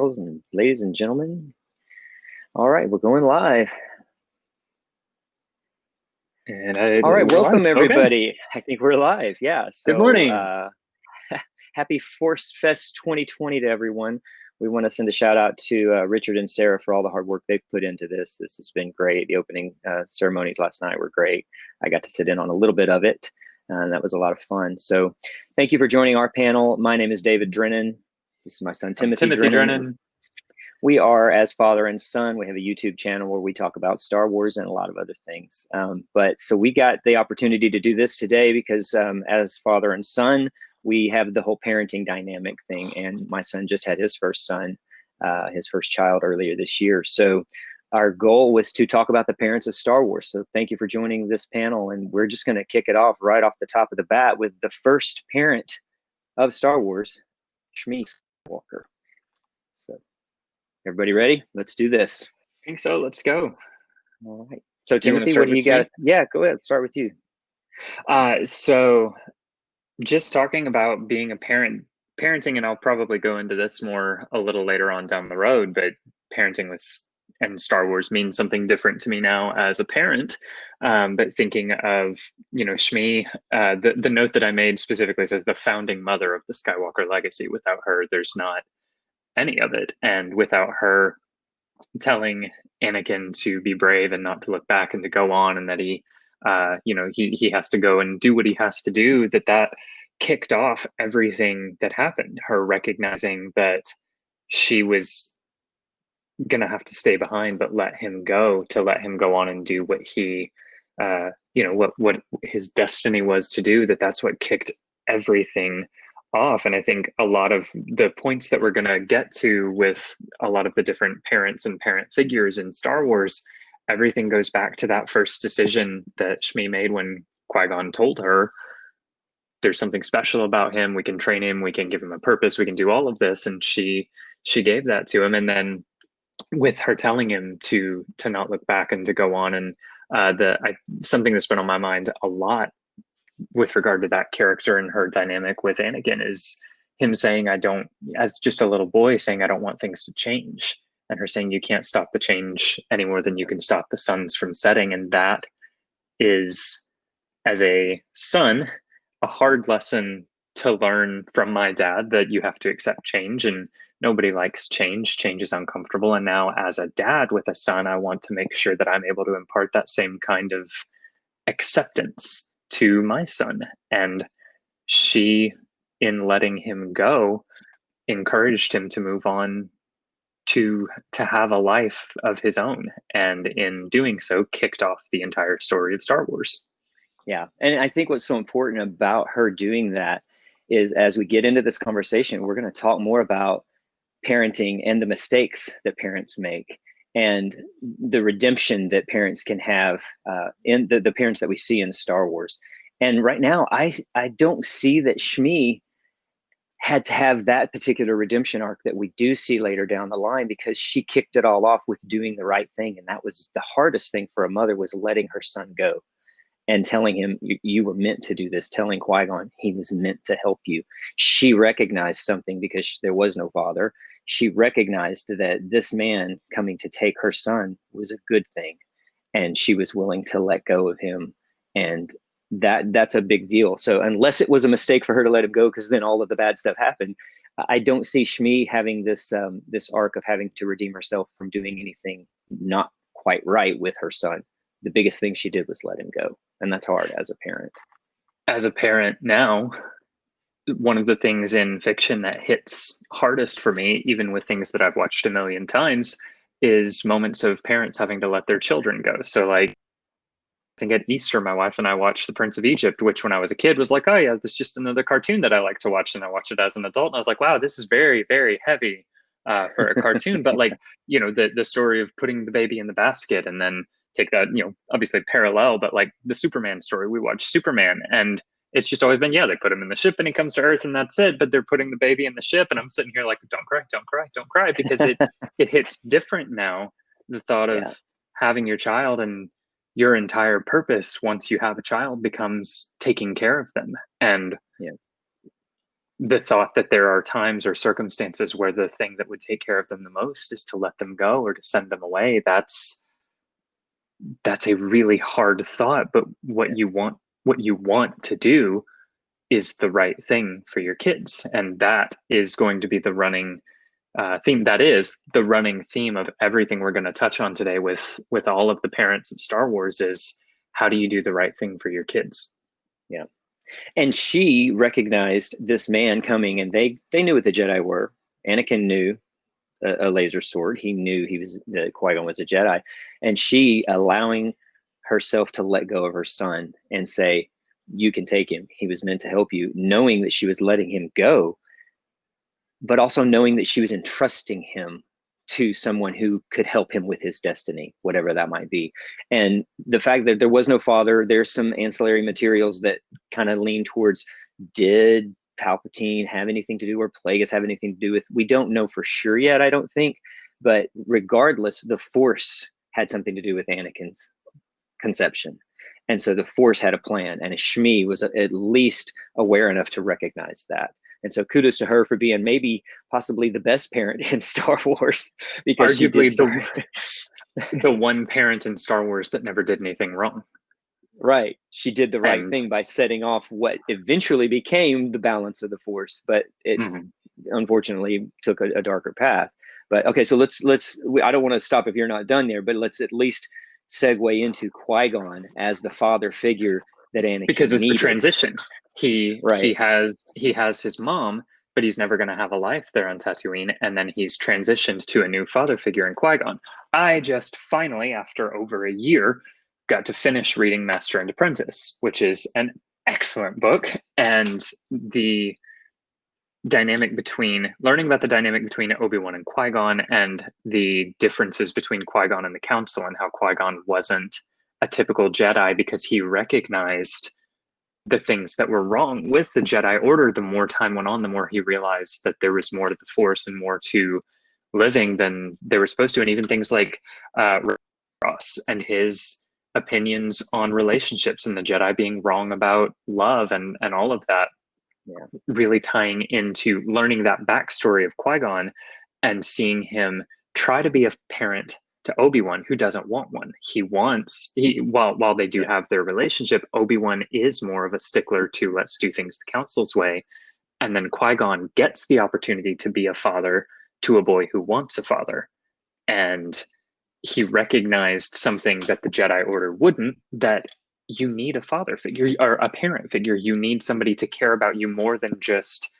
girls and ladies and gentlemen. All right, we're going live. And All right, we're live. welcome Okay. everybody. I think we're live. Yeah. Good So morning. happy ForceFest 2020 to everyone. We want to send a shout out to Richard and Sarah for all the hard work they've put into this. This has been great. The opening ceremonies last night were great. I got to sit in on a little bit of it, and that was a lot of fun. So thank you for joining our panel. My name is David Drennan. This is my son, I'm Timothy Timothy Drennan. Drennan. We are as father and son. We have a YouTube channel where we talk about Star Wars and a lot of other things. But so we got the opportunity to do this today because as father and son, we have the whole parenting dynamic thing. And my son just had his first son, his first child earlier this year. So our goal was to talk about the parents of Star Wars. So thank you for joining this panel. And we're just going to kick it off right off the top of the bat with the first parent of Star Wars, Shmi Skywalker. So everybody ready? Let's do this. I think so. Let's go. All right. So Do you want to Timothy, what start do you with got? me? Yeah, go ahead. Start with you. So just talking about being a parent, parenting, and I'll probably go into this more a little later on down the road, but parenting was and Star Wars means something different to me now as a parent. But thinking of, Shmi, the note that I made specifically says the founding mother of the Skywalker legacy. Without her, there's not any of it. And without her telling Anakin to be brave and not to look back and to go on, and that he has to go and do what he has to do. That kicked off everything that happened. Her recognizing that she was gonna have to stay behind, but let him go to let him go on and do what he, what his destiny was to do. That's what kicked everything off. And I think a lot of the points that we're going to get to with a lot of the different parents and parent figures in Star Wars, everything goes back to that first decision that Shmi made when Qui Gon told her, "There's something special about him. We can train him. We can give him a purpose. We can do all of this." And she gave that to him. And then with her telling him to not look back and to go on, and something that's been on my mind a lot with regard to that character and her dynamic with Anakin is him saying, "I don't," as just a little boy saying, "I don't want things to change," and her saying, "You can't stop the change any more than you can stop the suns from setting." And that is, as a son, a hard lesson to learn from my dad, that you have to accept change, and nobody likes change. Change is uncomfortable. And now, as a dad with a son, I want to make sure that I'm able to impart that same kind of acceptance to my son. And she, in letting him go, encouraged him to move on to have a life of his own, and in doing so kicked off the entire story of Star Wars. Yeah. And I think what's so important about her doing that is as we get into this conversation, we're going to talk more about parenting and the mistakes that parents make and the redemption that parents can have in the parents that we see in Star Wars. And right now, I don't see that Shmi had to have that particular redemption arc that we do see later down the line, because she kicked it all off with doing the right thing. And that was the hardest thing for a mother, was letting her son go and telling him, you were meant to do this, telling Qui-Gon he was meant to help you. She recognized something because there was no father. She recognized that this man coming to take her son was a good thing, and she was willing to let go of him. And that's a big deal. So unless it was a mistake for her to let him go, because then all of the bad stuff happened, I don't see Shmi having this arc of having to redeem herself from doing anything not quite right with her son. The biggest thing she did was let him go, and that's hard as a parent. As a parent now, one of the things in fiction that hits hardest for me, even with things that I've watched a million times, is moments of parents having to let their children go. So, like, I think at Easter, my wife and I watched The Prince of Egypt, which when I was a kid was like, "Oh yeah, this is just another cartoon that I like to watch." And I watched it as an adult, and I was like, "Wow, this is very, very heavy for a cartoon." But like, the story of putting the baby in the basket, and then take that, obviously parallel, but like the Superman story, we watched Superman, and it's just always been, yeah, they put him in the ship and he comes to Earth and that's it. But they're putting the baby in the ship, and I'm sitting here like, "Don't cry, don't cry, don't cry," because it hits different now. The thought Yeah. of having your child, and your entire purpose once you have a child becomes taking care of them. And Yeah. the thought that there are times or circumstances where the thing that would take care of them the most is to let them go or to send them away. That's a really hard thought, but what you want to do is the right thing for your kids, and that is going to be the running theme. That is the running theme of everything we're going to touch on today with all of the parents of Star Wars is how do you do the right thing for your kids? Yeah. And she recognized this man coming, and they knew what the Jedi were. Anakin knew a laser sword. He knew Qui Gon was a Jedi, and she allowing herself to let go of her son and say, "You can take him. He was meant to help you," knowing that she was letting him go, but also knowing that she was entrusting him to someone who could help him with his destiny, whatever that might be. And the fact that there was no father, there's some ancillary materials that kind of lean towards, did Palpatine have anything to do, or Plagueis have anything to do with? We don't know for sure yet, I don't think. But regardless, the Force had something to do with Anakin's conception. And so the Force had a plan, and Shmi was at least aware enough to recognize that. And so kudos to her for being maybe possibly the best parent in Star Wars, because arguably the one parent in Star Wars that never did anything wrong. Right. She did the right thing by setting off what eventually became the balance of the Force, but it unfortunately took a darker path. But okay, so let's I don't want to stop if you're not done there, but let's at least segue into Qui-Gon as the father figure that Anakin because it's needed. the transition. He has his mom, but he's never going to have a life there on Tatooine, and then he's transitioned to a new father figure in Qui-Gon. I just finally, after over a year, got to finish reading Master and Apprentice, which is an excellent book, and the dynamic between learning about the dynamic between Obi-Wan and Qui-Gon, and the differences between Qui-Gon and the Council, and how Qui-Gon wasn't a typical Jedi because he recognized the things that were wrong with the Jedi Order. The more time went on, the more he realized that there was more to the Force and more to living than they were supposed to. And even things like Ross and his opinions on relationships and the Jedi being wrong about love and all of that. Yeah. Really tying into learning that backstory of Qui-Gon and seeing him try to be a parent to Obi-Wan, who doesn't want one. While they do have their relationship, Obi-Wan is more of a stickler to let's do things the Council's way. And then Qui-Gon gets the opportunity to be a father to a boy who wants a father. And he recognized something that the Jedi Order wouldn't, that you need a father figure or a parent figure. You need somebody to care about you more than just,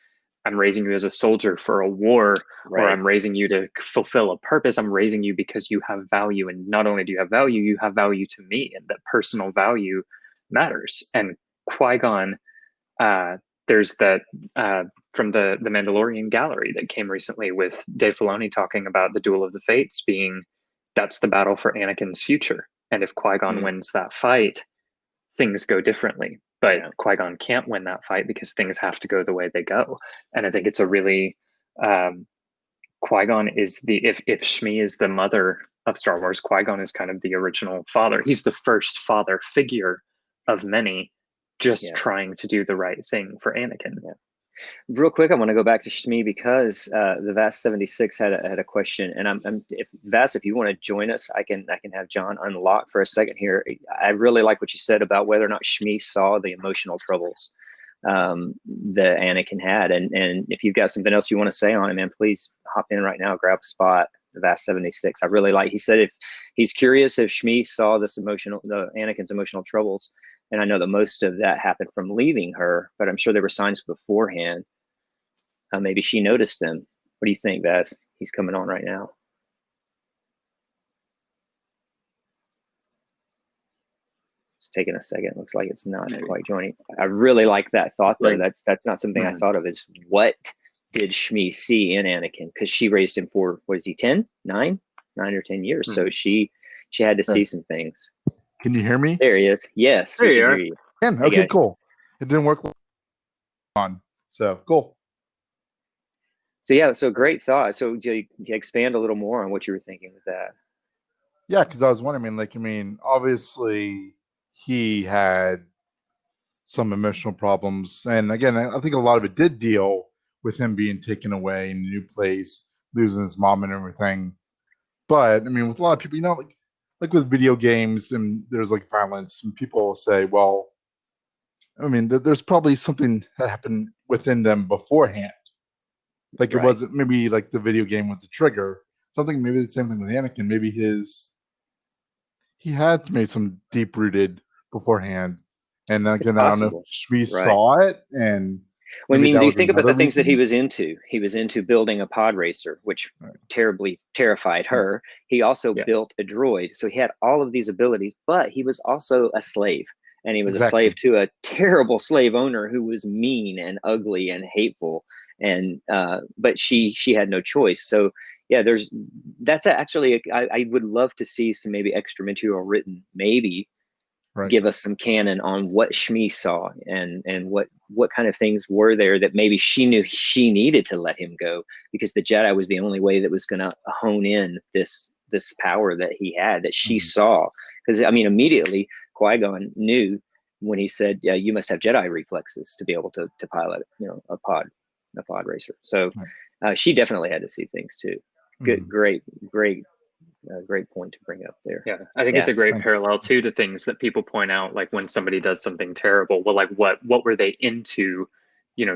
I'm raising you as a soldier for a war, right, or I'm raising you to fulfill a purpose. I'm raising you because you have value. And not only do you have value to me, and that personal value matters. And Qui-Gon, there's that from the Mandalorian gallery that came recently with Dave Filoni talking about the Duel of the Fates being, that's the battle for Anakin's future. And if Qui-Gon wins that fight, things go differently. But Qui-Gon can't win that fight because things have to go the way they go. And I think it's a really, Qui-Gon is if Shmi is the mother of Star Wars, Qui-Gon is kind of the original father. He's the first father figure of many, just trying to do the right thing for Anakin. Yeah. Real quick, I want to go back to Shmi because the Vast 76 had a question, and if Vast, if you want to join us, I can have John unlock for a second here. I really like what you said about whether or not Shmi saw the emotional troubles that Anakin had, and if you've got something else you want to say on it, man, please hop in right now, grab a spot. The Vast 76. I really like. He said if he's curious if Shmi saw the Anakin's emotional troubles. And I know that most of that happened from leaving her, but I'm sure there were signs beforehand. Maybe she noticed them. What do you think, Vaz? He's coming on right now. It's taking a second. Looks like it's not quite joining. I really like that thought, though. That's not something I thought of. Is what did Shmi see in Anakin? Because she raised him for, what is he, 10, 9 or 10 years. So she had to see some things. Can you hear me? There he is. Yes. There you are. Okay, cool. It didn't work on. So cool. So great thought. So you expand a little more on what you were thinking with that. Yeah, because I was wondering, obviously he had some emotional problems. And again, I think a lot of it did deal with him being taken away in a new place, losing his mom and everything. But I mean, with a lot of people, like with video games and there's like violence, and people say, well, I mean, there's probably something that happened within them beforehand. Like it wasn't maybe like the video game was a trigger. Something maybe the same thing with Anakin. Maybe he had made some deep rooted beforehand, and again, I don't know if we saw it. And well, I mean, do you think about the things that he was into? He was into building a pod racer, which terribly terrified her. He also built a droid, so he had all of these abilities. But he was also a slave, and he was a slave to a terrible slave owner who was mean and ugly and hateful. And but she had no choice. So yeah, that's actually I would love to see some maybe extra material written, maybe give us some canon on what Shmi saw and what kind of things were there that maybe she knew she needed to let him go, because the Jedi was the only way that was going to hone in this power that he had, that she saw. Because I mean, immediately Qui Gon knew when he said, "Yeah, you must have Jedi reflexes to be able to pilot, a pod racer." So she definitely had to see things too. Good, great point to bring up there. Yeah, I think it's a great parallel too to things that people point out, like when somebody does something terrible. Well, like what were they into?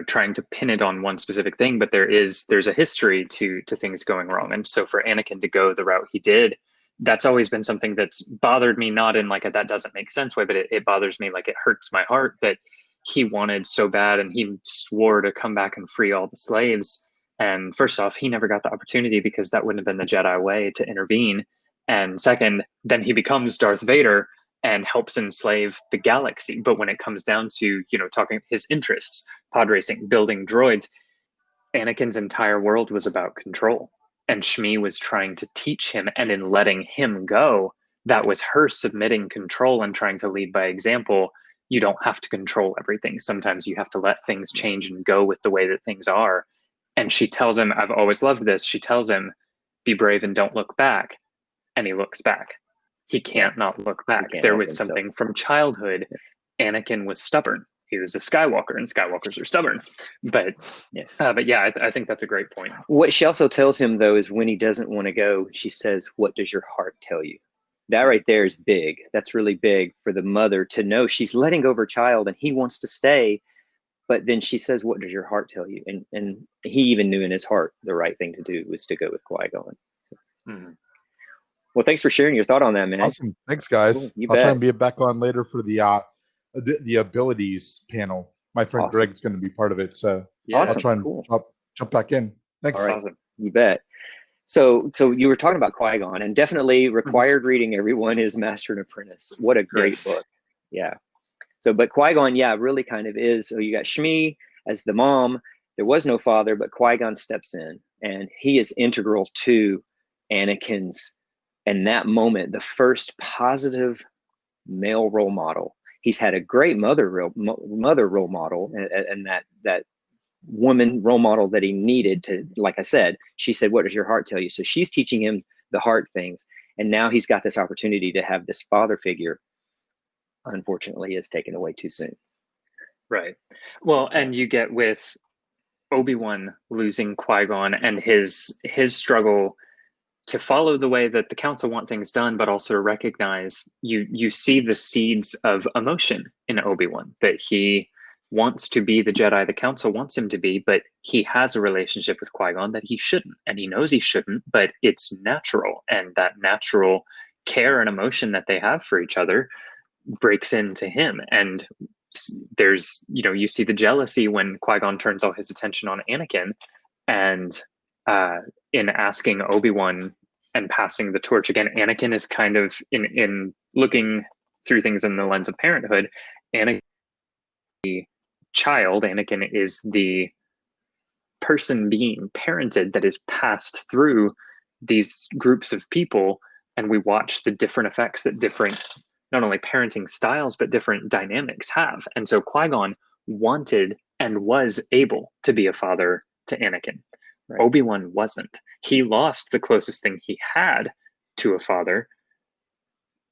Trying to pin it on one specific thing, but there's a history to things going wrong. And so for Anakin to go the route he did, that's always been something that's bothered me, not in like a that doesn't make sense way, but it bothers me, like it hurts my heart that he wanted so bad and he swore to come back and free all the slaves. And first off, he never got the opportunity because that wouldn't have been the Jedi way to intervene. And second, then he becomes Darth Vader and helps enslave the galaxy. But when it comes down to, talking his interests, pod racing, building droids, Anakin's entire world was about control. And Shmi was trying to teach him, and in letting him go, that was her submitting control and trying to lead by example. You don't have to control everything. Sometimes you have to let things change and go with the way that things are. And she tells him, I've always loved this. She tells him, be brave and don't look back. And he looks back. He can't not look back. There was something from childhood. Anakin was stubborn. He was a Skywalker, and Skywalkers are stubborn. But yeah, I think that's a great point. What she also tells him, though, is when he doesn't want to go, she says, what does your heart tell you? That right there is big. That's really big for the mother to know she's letting go of her child and he wants to stay. But then she says, what does your heart tell you? And he even knew in his heart the right thing to do was to go with Qui Gon. Well, thanks for sharing your thought on that, man. Awesome. Thanks, guys. Cool. I'll try and be back on later for the abilities panel. My friend Greg's going to be part of it, so I'll try and jump back in. Thanks. All right. Awesome. You bet. So you were talking about Qui Gon, and definitely required reading. Everyone is Master and Apprentice. What a great book! Yeah. So, but Qui Gon, really kind of is. So you got Shmi as the mom. There was no father, but Qui Gon steps in, and he is integral to Anakin's. And that moment, the first positive male role model. He's had a great mother role model, and that woman role model that he needed to, like I said, she said, what does your heart tell you? So she's teaching him the hard things. And now he's got this opportunity to have this father figure. Unfortunately, is taken away too soon. Right. Well, and you get with Obi-Wan losing Qui-Gon and his struggle to follow the way that the council want things done, but also to recognize you see the seeds of emotion in Obi-Wan, that he wants to be the Jedi the council wants him to be, but he has a relationship with Qui-Gon that he shouldn't, and he knows he shouldn't, but it's natural, and that natural care and emotion that they have for each other breaks into him. And there's, you see the jealousy when Qui-Gon turns all his attention on Anakin, and in asking Obi-Wan and passing the torch again, Anakin is kind of in looking through things in the lens of parenthood. Anakin, the child, Anakin is the person being parented that is passed through these groups of people, and we watch the different effects that different, not only parenting styles, but different dynamics have. And so Qui-Gon wanted and was able to be a father to Anakin. Right. Obi-Wan wasn't. He lost the closest thing he had to a father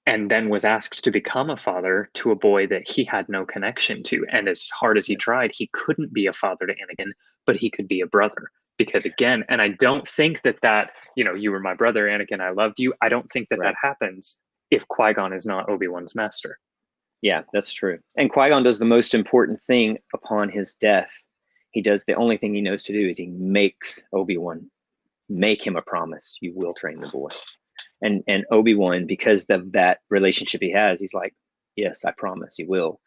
and then was asked to become a father to a boy that he had no connection to. And as hard as he tried, he couldn't be a father to Anakin, but he could be a brother. Because again, and I don't think that, you were my brother, Anakin, I loved you. I don't think that happens if Qui Gon is not Obi-Wan's master. Yeah, that's true. And Qui Gon does the most important thing upon his death. He does the only thing he knows to do is he makes Obi-Wan make him a promise. You will train the boy. And Obi-Wan, because of that relationship he has, he's like, yes, I promise you will.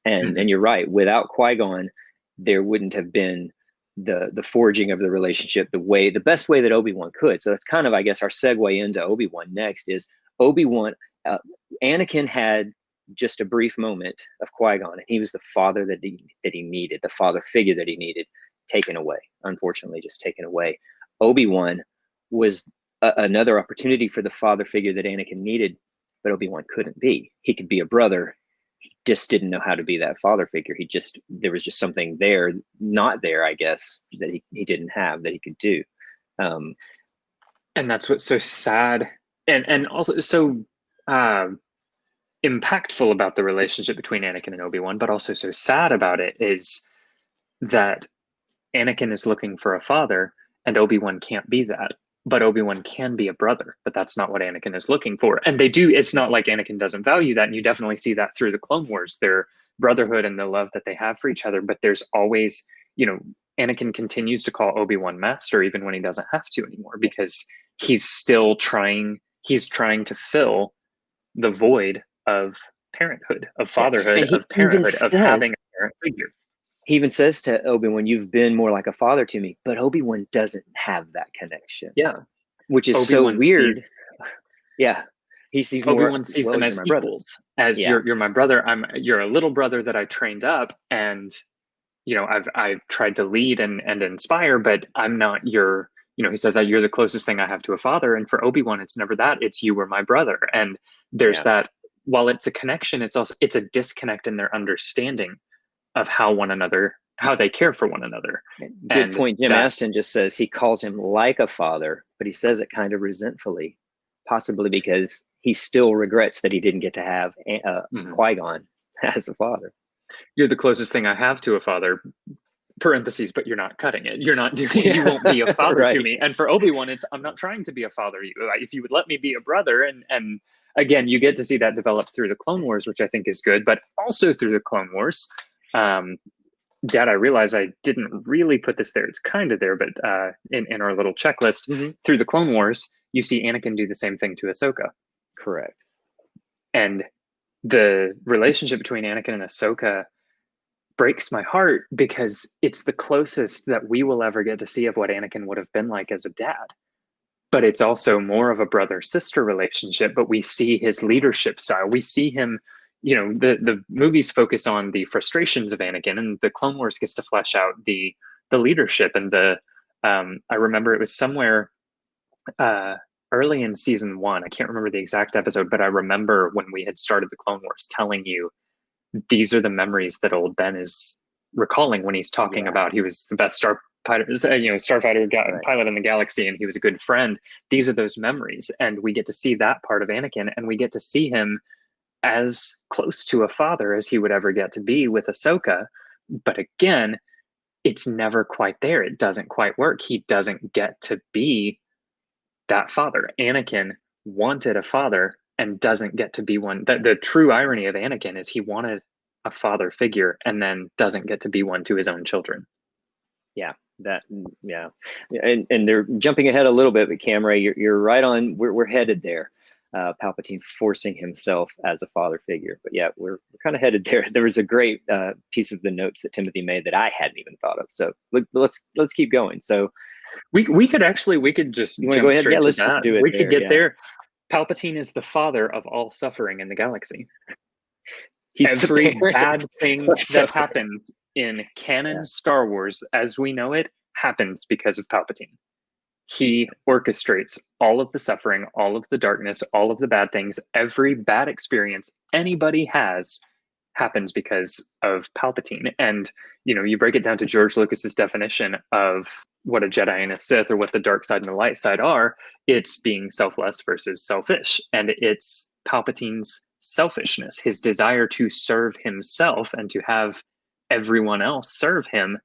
And you're right. Without Qui-Gon, there wouldn't have been the forging of the relationship the best way that Obi-Wan could. So that's kind of, I guess, our segue into Obi-Wan next is Obi-Wan. Anakin had just a brief moment of Qui-Gon, and he was the father that he needed, the father figure that he needed, taken away. Unfortunately, just taken away. Obi-Wan was another opportunity for the father figure that Anakin needed, but Obi-Wan couldn't be. He could be a brother. He just didn't know how to be that father figure. There was just something there, not there, I guess, that he didn't have that he could do. And that's what's so sad and also so impactful about the relationship between Anakin and Obi-Wan, but also so sad about it is that Anakin is looking for a father and Obi-Wan can't be that. But Obi-Wan can be a brother, but that's not what Anakin is looking for. And it's not like Anakin doesn't value that. And you definitely see that through the Clone Wars, their brotherhood and the love that they have for each other. But there's always, Anakin continues to call Obi-Wan master, even when he doesn't have to anymore, because he's still trying to fill the void of parenthood, of fatherhood, of parenthood, of having a parent figure. He even says to Obi-Wan, you've been more like a father to me, but Obi-Wan doesn't have that connection. Yeah. Which is Obi-Wan so weird. He sees Obi-Wan sees them as equals, as you're my brother. You're a little brother that I trained up, and I've tried to lead and inspire, but I'm not your. He says that you're the closest thing I have to a father, and for Obi-Wan, it's never that. It's you were my brother, and there's that. While it's a connection, it's a disconnect in their understanding of how they care for one another. Good point. Jim Aston just says he calls him like a father, but he says it kind of resentfully, possibly because he still regrets that he didn't get to have Qui-Gon as a father. You're the closest thing I have to a father, parentheses, but you're not cutting it. You're not doing you won't be a father to me. And for Obi-Wan, I'm not trying to be a father. If you would let me be a brother, and again, you get to see that develop through the Clone Wars, which I think is good, but also through the Clone Wars. Dad, I realize I didn't really put this there. It's kind of there, but in our little checklist, through the Clone Wars, you see Anakin do the same thing to Ahsoka. Correct. And the relationship between Anakin and Ahsoka breaks my heart because it's the closest that we will ever get to see of what Anakin would have been like as a dad. But it's also more of a brother-sister relationship, but we see his leadership style. We see him, the movies focus on the frustrations of Anakin, and the Clone Wars gets to flesh out the leadership. And I remember it was somewhere early in season 1. I can't remember the exact episode, but I remember when we had started the Clone Wars telling you these are the memories that old Ben is recalling when he's talking about he was the best starfighter pilot in the galaxy, and he was a good friend. These are those memories, and we get to see that part of Anakin, and we get to see him as close to a father as he would ever get to be with Ahsoka. But again, it's never quite there. It doesn't quite work. He doesn't get to be that father. Anakin wanted a father and doesn't get to be one. The true irony of Anakin is he wanted a father figure and then doesn't get to be one to his own children. And they're jumping ahead a little bit, but Camera, you're right on. We're headed there. Palpatine forcing himself as a father figure, but we're kind of headed there. There was a great piece of the notes that Timothy made that I hadn't even thought of. So let's keep going. So we could just jump go ahead? straight Let's to that. do it. We could get there. Palpatine is the father of all suffering in the galaxy. Every bad thing that happens in canon Star Wars as we know it happens because of Palpatine. He orchestrates all of the suffering, all of the darkness, all of the bad things. Every bad experience anybody has happens because of Palpatine. And, you break it down to George Lucas's definition of what a Jedi and a Sith, or what the dark side and the light side are. It's being selfless versus selfish. And it's Palpatine's selfishness, his desire to serve himself and to have everyone else serve him.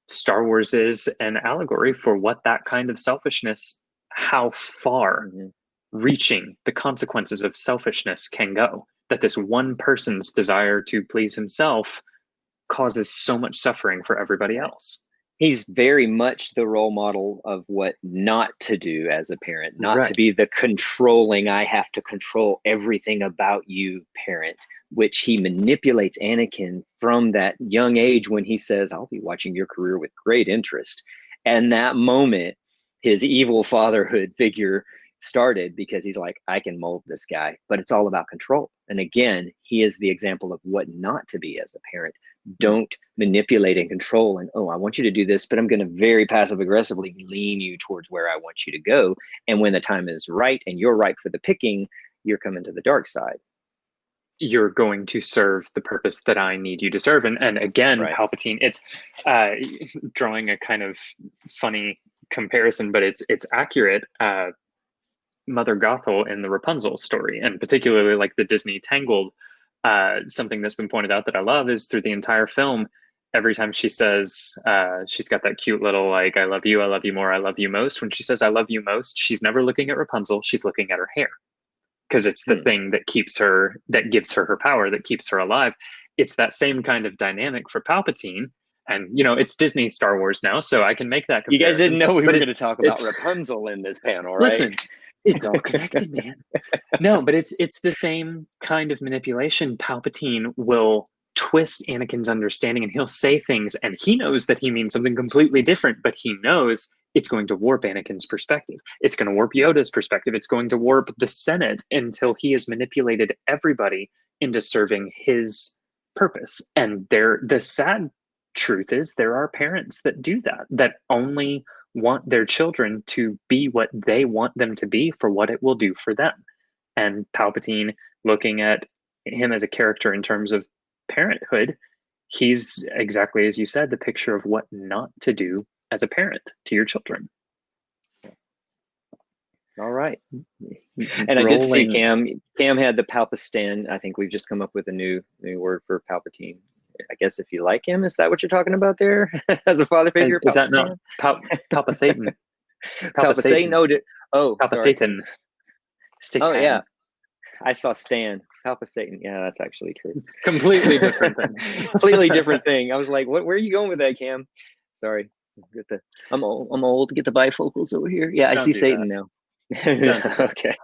Star Wars is an allegory for what that kind of selfishness, how far reaching the consequences of selfishness can go. That this one person's desire to please himself causes so much suffering for everybody else. He's very much the role model of what not to do as a parent, not Right. to be the controlling, I have to control everything about you parent, which he manipulates Anakin from that young age when he says, I'll be watching your career with great interest. And that moment, his evil fatherhood figure started because he's like, I can mold this guy, but it's all about control. And again, he is the example of what not to be as a parent. Don't manipulate and control and, oh, I want you to do this, but I'm going to very passive aggressively lean you towards where I want you to go. And when the time is right and you're ripe for the picking, you're coming to the dark side. You're going to serve the purpose that I need you to serve. And again, Right. Palpatine, it's drawing a kind of funny comparison, but it's accurate. Mother Gothel in the Rapunzel story, and particularly like the Disney Tangled, something that's been pointed out that I love is through the entire film, every time she says, she's got that cute little like, I love you more, I love you most. When she says, I love you most, she's never looking at Rapunzel, she's looking at her hair. Because it's the thing that keeps her, that gives her her power, that keeps her alive. It's that same kind of dynamic for Palpatine. And, you know, it's Disney Star Wars now, so I can make that comparison. You guys didn't know we were going to talk about Rapunzel in this panel, right? Listen, it's all connected, man. No, but it's the same kind of manipulation. Palpatine will twist Anakin's understanding and he'll say things and he knows that he means something completely different, but he knows it's going to warp Anakin's perspective. It's going to warp Yoda's perspective. It's going to warp the Senate until he has manipulated everybody into serving his purpose. And the sad truth is there are parents that do that, that only want their children to be what they want them to be for what it will do for them. And Palpatine, looking at him as a character in terms of parenthood, he's exactly as you said, the picture of what not to do as a parent to your children. All right. And I did see Cam had the Palpatine. I think we've just come up with a new word for Palpatine. I guess if you like him, is that what you're talking about there? As a father figure? Is that not Papa Satan? Papa Satan? Papa Satan. Oh, yeah. I saw Stan. Papa Satan. Yeah, that's actually true. Completely different thing. Completely different thing. I was like, where are you going with that, Cam? Sorry. I'm old. Get the bifocals over here. Yeah, I see Satan now. Okay.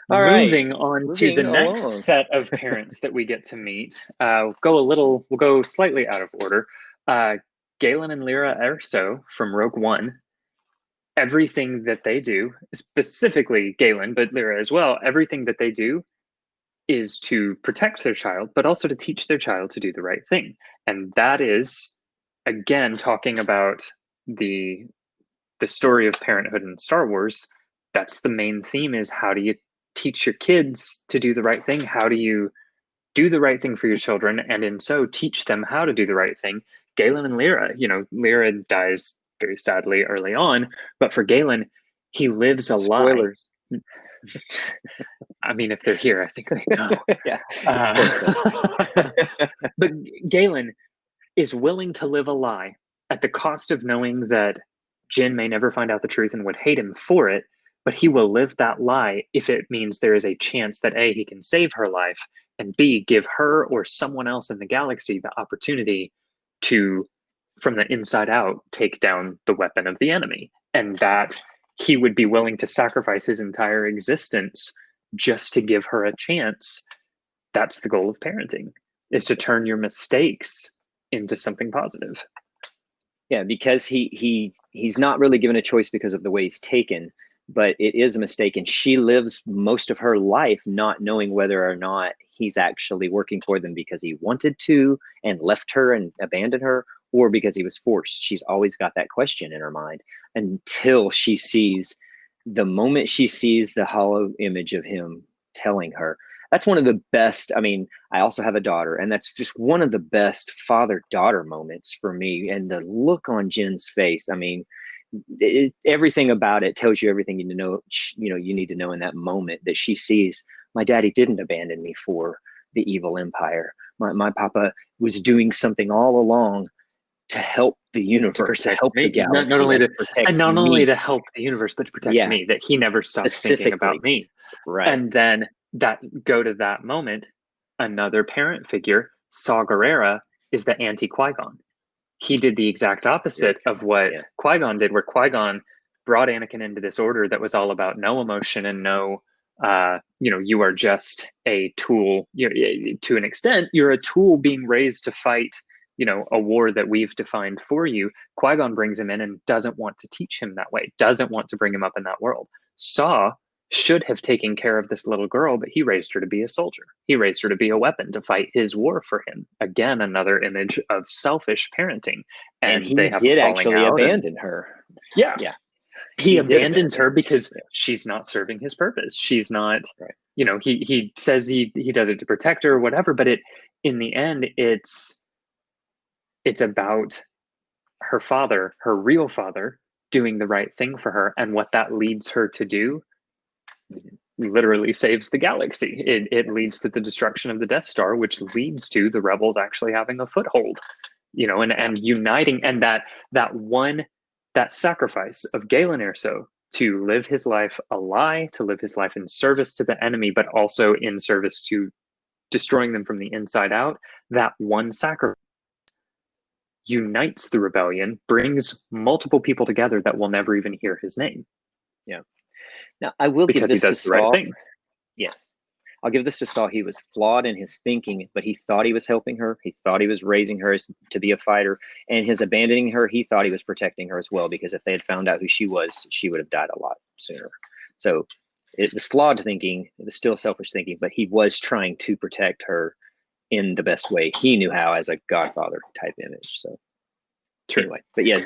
All right. Moving on to the next set of parents that we get to meet. We'll go slightly out of order. Galen and Lora Erso from Rogue One. Everything that they do, specifically Galen, but Lora as well, everything that they do is to protect their child, but also to teach their child to do the right thing. And that is, again, talking about the story of parenthood in Star Wars. That's the main theme, is how do you teach your kids to do the right thing? How do you do the right thing for your children? And in so teach them how to do the right thing. Galen and Lora, Lora dies very sadly early on, but for Galen, he lives a Spoilers. lie. I mean, if they're here, I think they know. Yeah. But Galen is willing to live a lie at the cost of knowing that Jin may never find out the truth and would hate him for it, but he will live that lie if it means there is a chance that A, he can save her life, and B, give her or someone else in the galaxy the opportunity to, from the inside out, take down the weapon of the enemy. And that he would be willing to sacrifice his entire existence just to give her a chance. That's the goal of parenting, is to turn your mistakes into something positive. Yeah, because he's not really given a choice because of the way he's taken, but it is a mistake. And she lives most of her life not knowing whether or not he's actually working for them because he wanted to and left her and abandoned her, or because he was forced. She's always got that question in her mind until she sees, the moment she sees the hollow image of him telling her. That's one of the best. I mean, I also have a daughter, and that's just one of the best father-daughter moments for me. And the look on Jin's face, I mean, everything about it tells you everything you know. You need to know in that moment that she sees my daddy didn't abandon me for the evil empire. My papa was doing something all along to help the universe, to help the galaxy, not only to protect and not me. only to help the universe, but to protect me. That he never stops thinking about me. Right. And then go to that moment, another parent figure, Saw Gerrera, is the anti Qui Gon. He did the exact opposite of what Qui Gon did, where Qui Gon brought Anakin into this order that was all about no emotion and no, you are just a tool. To an extent, you're a tool being raised to fight, a war that we've defined for you. Qui Gon brings him in and doesn't want to teach him that way, doesn't want to bring him up in that world. Saw should have taken care of this little girl, but he raised her to be a soldier. He raised her to be a weapon to fight his war for him. Again, another image of selfish parenting. And he they have did actually abandon her. Yeah. He abandons her because she's not serving his purpose. She's not, he says he does it to protect her or whatever, but in the end, it's about her father, her real father, doing the right thing for her. And what that leads her to do literally saves the galaxy. It leads to the destruction of the Death Star, which leads to the rebels actually having a foothold, and uniting. And that sacrifice of Galen Erso to live his life a lie, to live his life in service to the enemy, but also in service to destroying them from the inside out, that one sacrifice unites the rebellion, brings multiple people together that will never even hear his name. Yeah. Now, I will give this to Saw. Right thing. Yes. I'll give this to Saw. He was flawed in his thinking, but he thought he was helping her. He thought he was raising her to be a fighter. And his abandoning her, he thought he was protecting her as well, because if they had found out who she was, she would have died a lot sooner. So it was flawed thinking. It was still selfish thinking, but he was trying to protect her in the best way he knew how, as a godfather type image. So true. Anyway,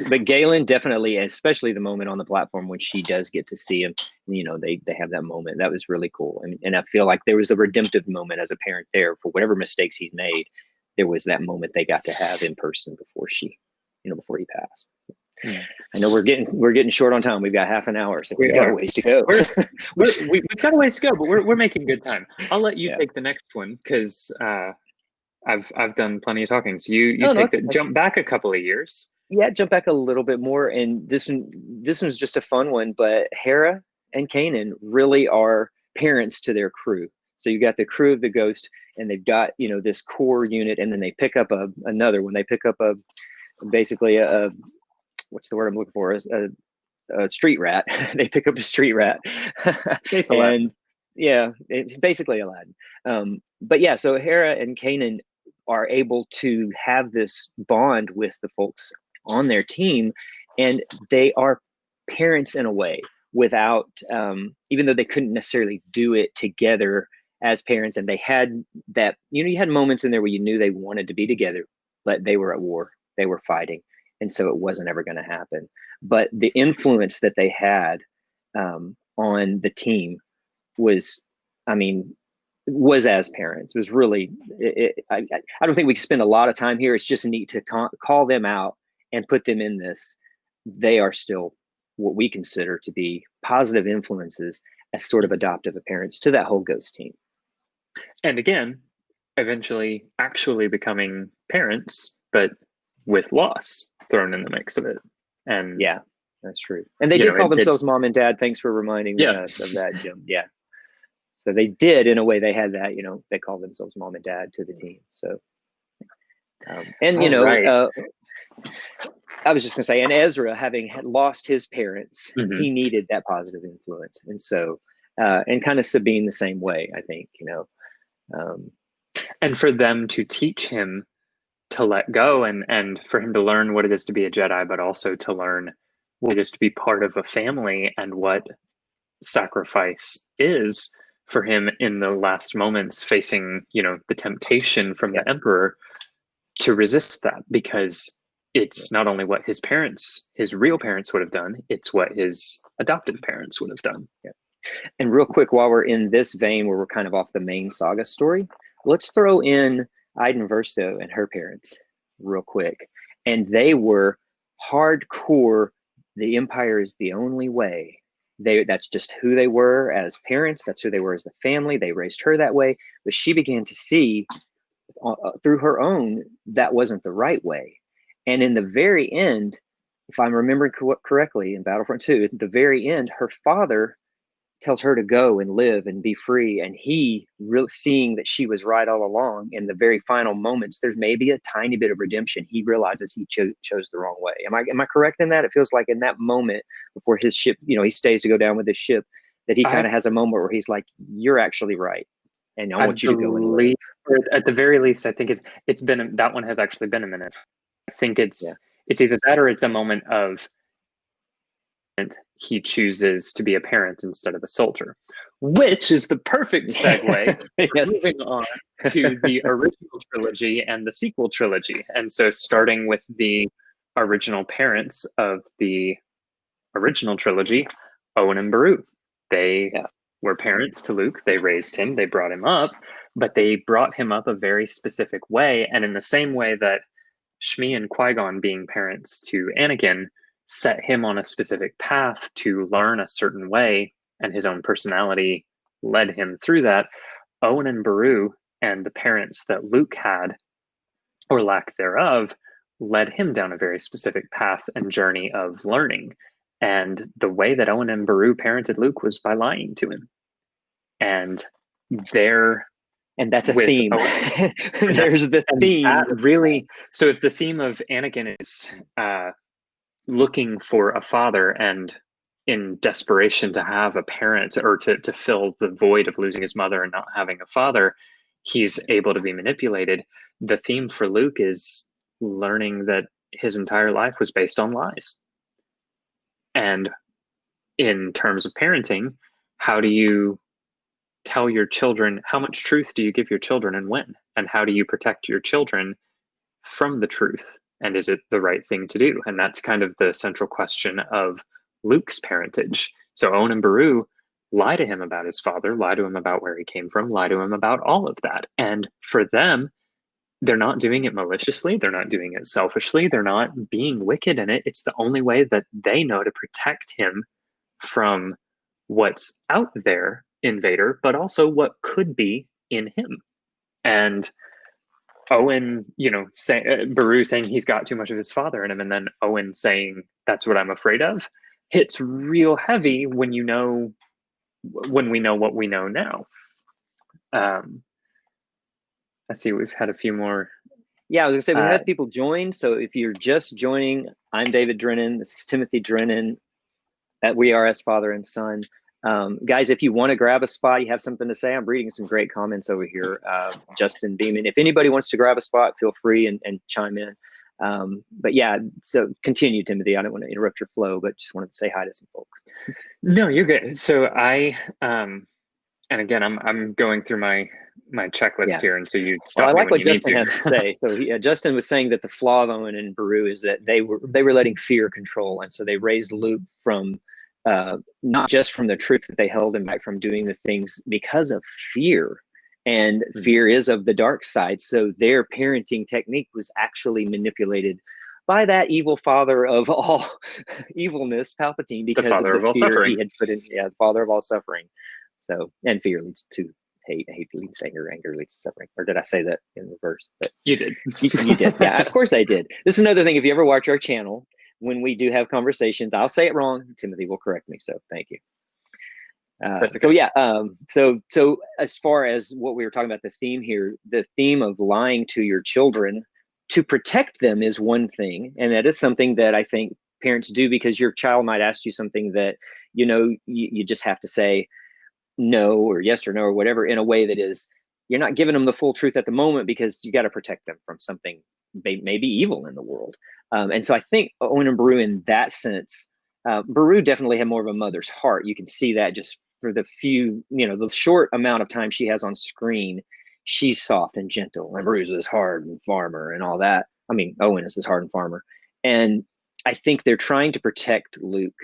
but Galen definitely, especially the moment on the platform when she does get to see him, they have that moment. That was really cool. And I feel like there was a redemptive moment as a parent there for whatever mistakes he's made. There was that moment they got to have in person before before he passed. I know we're getting short on time. We've got half an hour, so we've got a ways to go. We've got a ways to go, but we're making good time. I'll let you take the next one, because I've done plenty of talking. So you jump back a couple of years. Yeah, jump back a little bit more, and this one's just a fun one. But Hera and Kanan really are parents to their crew. So you got the crew of the Ghost, and they've got this core unit, and then they pick up another one. They pick up basically a what's the word I'm looking for? A street rat. They pick up a street rat, and it's basically Aladdin. But yeah, so Hera and Kanan are able to have this bond with the folks on their team, and they are parents in a way, without even though they couldn't necessarily do it together as parents. And they had that, you had moments in there where you knew they wanted to be together, but they were at war, they were fighting, and so it wasn't ever going to happen. But the influence that they had on the team was as parents. It was really, I don't think we can spend a lot of time here. It's just neat to call them out and put them in this. They are still what we consider to be positive influences as sort of adoptive parents to that whole Ghost team. And again, eventually actually becoming parents, but with loss thrown in the mix of it. And yeah, that's true. And they did call themselves Mom and Dad. Thanks for reminding us of that, Jim. Yeah. So they did, in a way, they had that, they called themselves Mom and Dad to the team. So, I was just going to say, and Ezra, having lost his parents, he needed that positive influence. And so, and kind of Sabine the same way, I think, and for them to teach him to let go, and for him to learn what it is to be a Jedi, but also to learn what it is to be part of a family and what sacrifice is for him in the last moments, facing, the temptation from the Emperor, to resist that, because it's not only what his real parents would have done, it's what his adoptive parents would have done. Yeah. And real quick, while we're in this vein where we're kind of off the main saga story, let's throw in Iden Verso and her parents real quick. And they were hardcore the Empire is the only way. That's just who they were as parents. That's who they were as a family. They raised her that way. But she began to see through her own that wasn't the right way. And in the very end, if I'm remembering correctly, in Battlefront 2, at the very end, her father tells her to go and live and be free. And he, really seeing that she was right all along, in the very final moments, there's maybe a tiny bit of redemption. He realizes he chose the wrong way. Am I correct in that? It feels like in that moment before his ship, he stays to go down with his ship, that he kind of has a moment where he's like, "You're actually right, and I want you to go and live." Or at the very least, I think it's been, that one has actually been a minute. I think it's either that or it's a moment of he chooses to be a parent instead of a soldier, which is the perfect segue moving on to the original trilogy and the sequel trilogy. And so starting with the original parents of the original trilogy, Owen and Beru. They were parents to Luke. They raised him. They brought him up, but they brought him up a very specific way. And in the same way that Shmi and Qui Gon being parents to Anakin set him on a specific path to learn a certain way, and his own personality led him through that, Owen and Beru and the parents that Luke had, or lack thereof, led him down a very specific path and journey of learning. And the way that Owen and Beru parented Luke was by lying to him. And that's a theme. There's the theme. Really, so if the theme of Anakin is looking for a father and in desperation to have a parent, or to fill the void of losing his mother and not having a father, he's able to be manipulated. The theme for Luke is learning that his entire life was based on lies. And in terms of parenting, how do you tell your children, how much truth do you give your children and when? And how do you protect your children from the truth? And is it the right thing to do? And that's kind of the central question of Luke's parentage. So Owen and Beru lie to him about his father, lie to him about where he came from, lie to him about all of that. And for them, they're not doing it maliciously. They're not doing it selfishly. They're not being wicked in it. It's the only way that they know to protect him from what's out there in Vader, but also what could be in him. And Owen, Beru saying he's got too much of his father in him, and then Owen saying that's what I'm afraid of, hits real heavy when we know what we know now. Let's see, we've had a few more. Yeah, I was gonna say, we had people join. So if you're just joining, I'm David Drennan. This is Timothy Drennan at We Are as Father and Son. Guys, if you want to grab a spot, you have something to say. I'm reading some great comments over here. Justin Beeman, if anybody wants to grab a spot, feel free and chime in. But yeah, so continue, Timothy. I don't want to interrupt your flow, but just wanted to say hi to some folks. No, you're good. So and again, I'm going through my checklist here, and so you stop. I like what Justin has to say. So Justin was saying that the flaw of Owen and Beru is that they were letting fear control, and so they raised Luke from not just from the truth that they held him back from doing the things because of fear, and fear is of the dark side. So their parenting technique was actually manipulated by that evil father of all evilness, Palpatine, because the father of all suffering. He had put in, the father of all suffering. So, and fear leads to hate leads to anger leads to suffering. Or did I say that in reverse? But you did. You did. Yeah, of course I did. This is another thing. If you ever watch our channel, when we do have conversations, I'll say it wrong. Timothy will correct me. So thank you. So as far as what we were talking about, the theme here, the theme of lying to your children to protect them is one thing. And that is something that I think parents do, because your child might ask you something that, you just have to say no or yes or no or whatever in a way that is, you're not giving them the full truth at the moment, because you got to protect them from something maybe evil in the world. And so I think Owen and Beru in that sense, Beru definitely had more of a mother's heart. You can see that just for the few, the short amount of time she has on screen. She's soft and gentle, and Beru's this hard and farmer and all that. I mean, Owen is this hard and farmer. And I think they're trying to protect Luke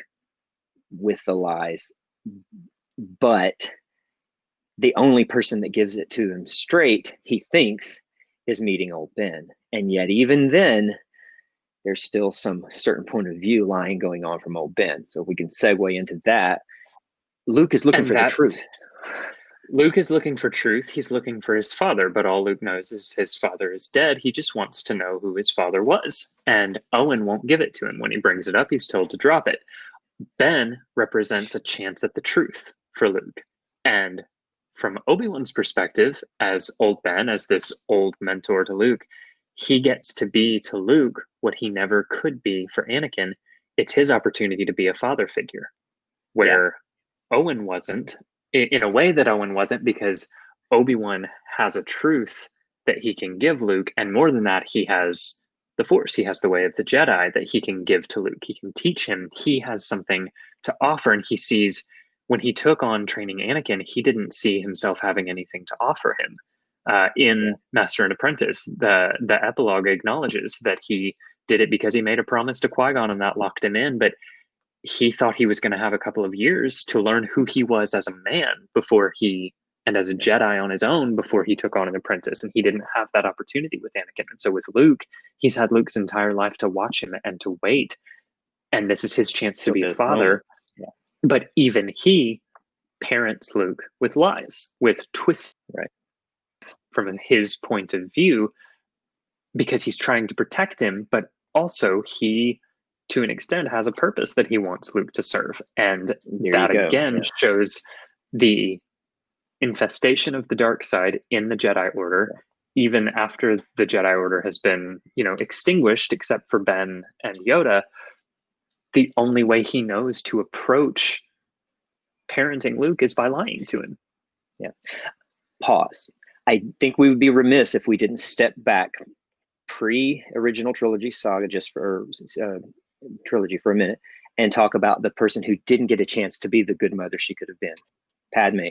with the lies, but the only person that gives it to him straight, he thinks, is meeting old Ben. And yet even then, there's still some certain point of view line going on from old Ben. So if we can segue into that, Luke is looking for the truth. Luke is looking for truth. He's looking for his father, but all Luke knows is his father is dead. He just wants to know who his father was. And Owen won't give it to him. When he brings it up, he's told to drop it. Ben represents a chance at the truth for Luke. And from Obi-Wan's perspective, as old Ben, as this old mentor to Luke, he gets to be to Luke what he never could be for Anakin. It's his opportunity to be a father figure, where Owen wasn't, in a way that Owen wasn't, because Obi-Wan has a truth that he can give Luke. And more than that, he has the Force. He has the way of the Jedi that he can give to Luke. He can teach him. He has something to offer. And he sees, when he took on training Anakin, he didn't see himself having anything to offer him. In Master and Apprentice, the epilogue acknowledges that he did it because he made a promise to Qui Gon, and that locked him in. But he thought he was going to have a couple of years to learn who he was as a man and as a Jedi on his own before he took on an apprentice. And he didn't have that opportunity with Anakin. And so with Luke, he's had Luke's entire life to watch him and to wait. And this is his chance to be a father. Yeah. But even he parents Luke with lies, with twists, right, from his point of view, because he's trying to protect him, but also he, to an extent, has a purpose that he wants Luke to serve. And that again shows the infestation of the dark side in the Jedi Order, even after the Jedi Order has been, extinguished, except for Ben and Yoda. The only way he knows to approach parenting Luke is by lying to him. Yeah. Pause. I think we would be remiss if we didn't step back pre-original trilogy saga, just for trilogy for a minute, and talk about the person who didn't get a chance to be the good mother she could have been. Padme.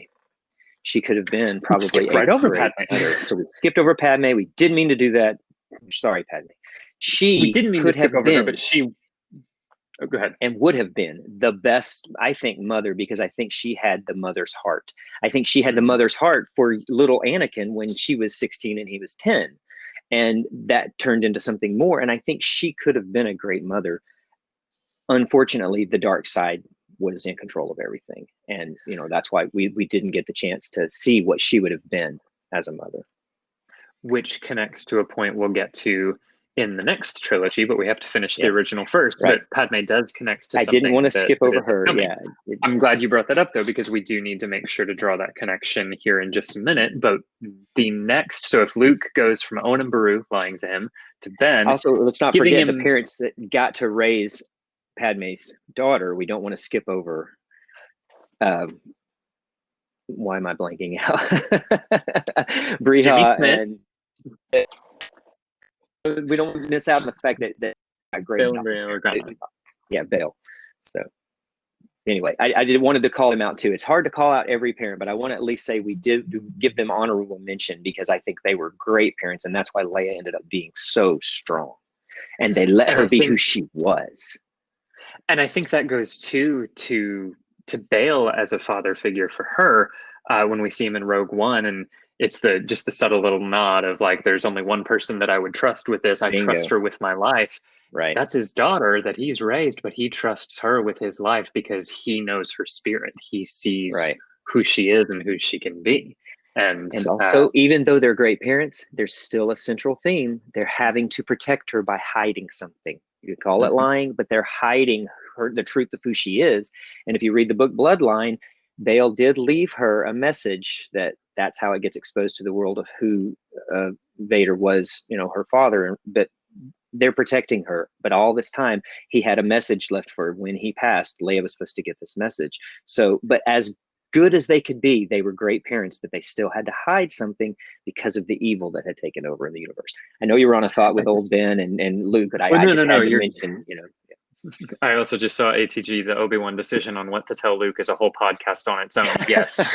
She could have been probably right over Padme. So we skipped over Padme. We didn't mean to do that. Sorry, Padme. We didn't mean could to have skip over been, her, but she go ahead. And would have been the best, I think, mother, because I think she had the mother's heart. I think she had the mother's heart for little Anakin when she was 16 and he was 10. And that turned into something more. And I think she could have been a great mother. Unfortunately, the dark side was in control of everything. And, that's why we didn't get the chance to see what she would have been as a mother. Which connects to a point we'll get to in the next trilogy, but we have to finish the original first. Right. But Padme does connect to something. I didn't want to skip over her. Yeah. I'm glad you brought that up, though, because we do need to make sure to draw that connection here in just a minute. But the next, so if Luke goes from Owen and Beru lying to him to Ben. Also, let's not forget the parents that got to raise Padme's daughter. We don't want to skip over. Why am I blanking out? Briha and. We don't miss out on the fact that a great Bail. So anyway, I wanted to call him out too. It's hard to call out every parent, but I want to at least say we did give them honorable mention, because I think they were great parents, and that's why Leia ended up being so strong, and they let her be who she was. And I think that goes to Bail as a father figure for her, when we see him in Rogue One, and it's just the subtle little nod of like, there's only one person that I would trust with this. I trust her with my life. Right. That's his daughter that he's raised, but he trusts her with his life because he knows her spirit. He sees who she is and who she can be. And also, even though they're great parents, there's still a central theme. They're having to protect her by hiding something. You could call it lying, but they're hiding the truth of who she is. And if you read the book Bloodline, Bail did leave her a message that's how it gets exposed to the world of who Vader was, her father. But they're protecting her. But all this time, he had a message left for her. When he passed, Leia was supposed to get this message. So, but as good as they could be, they were great parents, but they still had to hide something because of the evil that had taken over in the universe. I know you were on a thought with old Ben and Luke, but I just had to mention, I also just saw ATG, the Obi-Wan decision on what to tell Luke is a whole podcast on its own. Yes.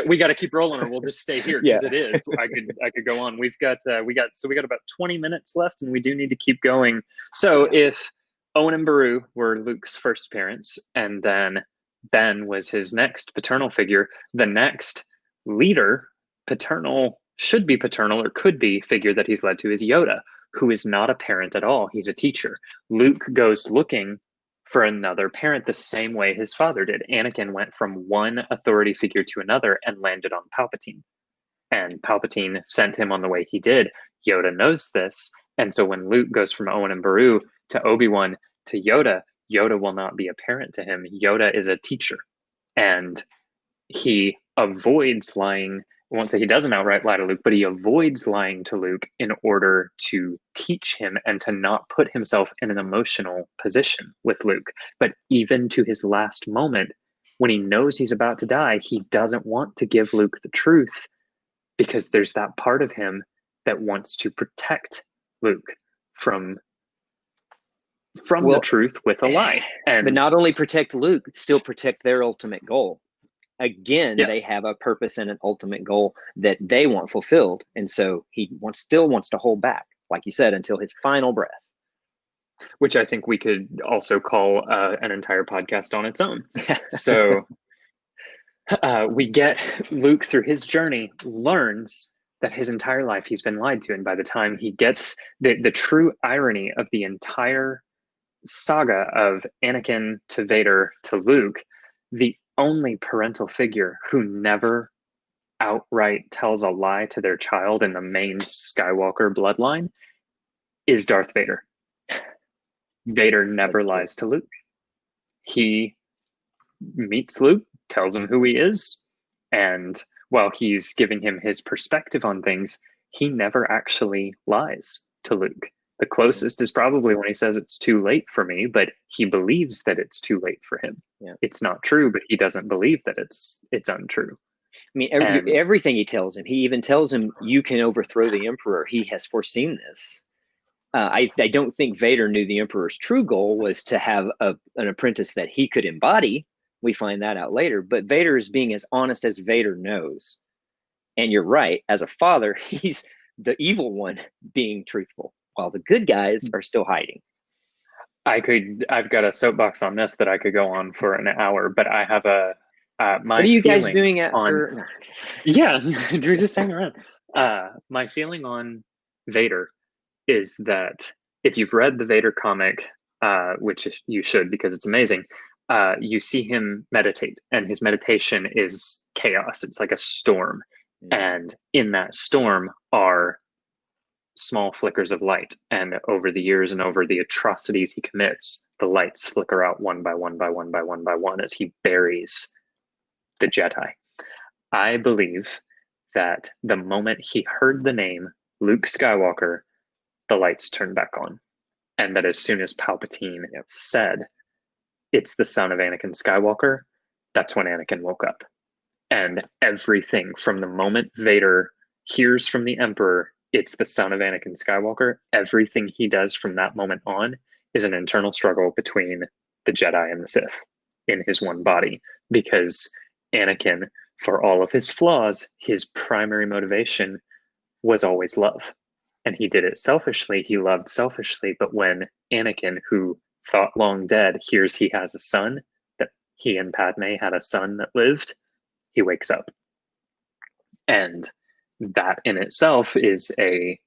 we got to keep rolling, or we'll just stay here because it is. I could go on. We got about 20 minutes left, and we do need to keep going. So if Owen and Beru were Luke's first parents, and then Ben was his next paternal figure, the next leader, paternal, should be paternal or could be figure that he's led to is Yoda, who is not a parent at all. He's a teacher. Luke goes looking for another parent the same way his father did. Anakin went from one authority figure to another and landed on Palpatine. And Palpatine sent him on the way he did. Yoda knows this. And so when Luke goes from Owen and Beru to Obi-Wan to Yoda, Yoda will not be a parent to him. Yoda is a teacher. And he avoids lying. I won't say he doesn't outright lie to Luke, but he avoids lying to Luke in order to teach him and to not put himself in an emotional position with Luke. But even to his last moment, when he knows he's about to die, he doesn't want to give Luke the truth because there's that part of him that wants to protect Luke from the truth with a lie. But not only protect Luke, still protect their ultimate goal. Again, they have a purpose and an ultimate goal that they want fulfilled. And so he still wants to hold back, like you said, until his final breath. Which I think we could also call an entire podcast on its own. So we get Luke through his journey, learns that his entire life he's been lied to. And by the time he gets the true irony of the entire saga of Anakin to Vader to Luke, the only parental figure who never outright tells a lie to their child in the main Skywalker bloodline is Darth Vader. Vader never lies to Luke. He meets Luke, tells him who he is, and while he's giving him his perspective on things, he never actually lies to Luke. The closest is probably when he says it's too late for me, but he believes that it's too late for him. Yeah. It's not true, but he doesn't believe that it's untrue. I mean, everything he tells him, he even tells him, you can overthrow the Emperor. He has foreseen this. I don't think Vader knew the Emperor's true goal was to have an apprentice that he could embody. We find that out later. But Vader is being as honest as Vader knows. And you're right. As a father, he's the evil one being truthful, while the good guys are still hiding. I've got a soapbox on this that I could go on for an hour, but I have my what are you guys doing yeah, we're just hanging around. My feeling on Vader is that if you've read the Vader comic, which you should because it's amazing, you see him meditate, and his meditation is chaos. It's like a storm. And in that storm are small flickers of light. And over the years and over the atrocities he commits, the lights flicker out one by one by one by one by one as he buries the Jedi. I believe that the moment he heard the name Luke Skywalker, the lights turned back on. And that as soon as Palpatine said, it's the son of Anakin Skywalker, that's when Anakin woke up. And everything from the moment Vader hears from the Emperor, it's the son of Anakin Skywalker, everything he does from that moment on is an internal struggle between the Jedi and the Sith in his one body. Because Anakin, for all of his flaws, his primary motivation was always love. And he did it selfishly. He loved selfishly. But when Anakin, who thought long dead, hears he has a son, that he and Padme had a son that lived, he wakes up. And that in itself is a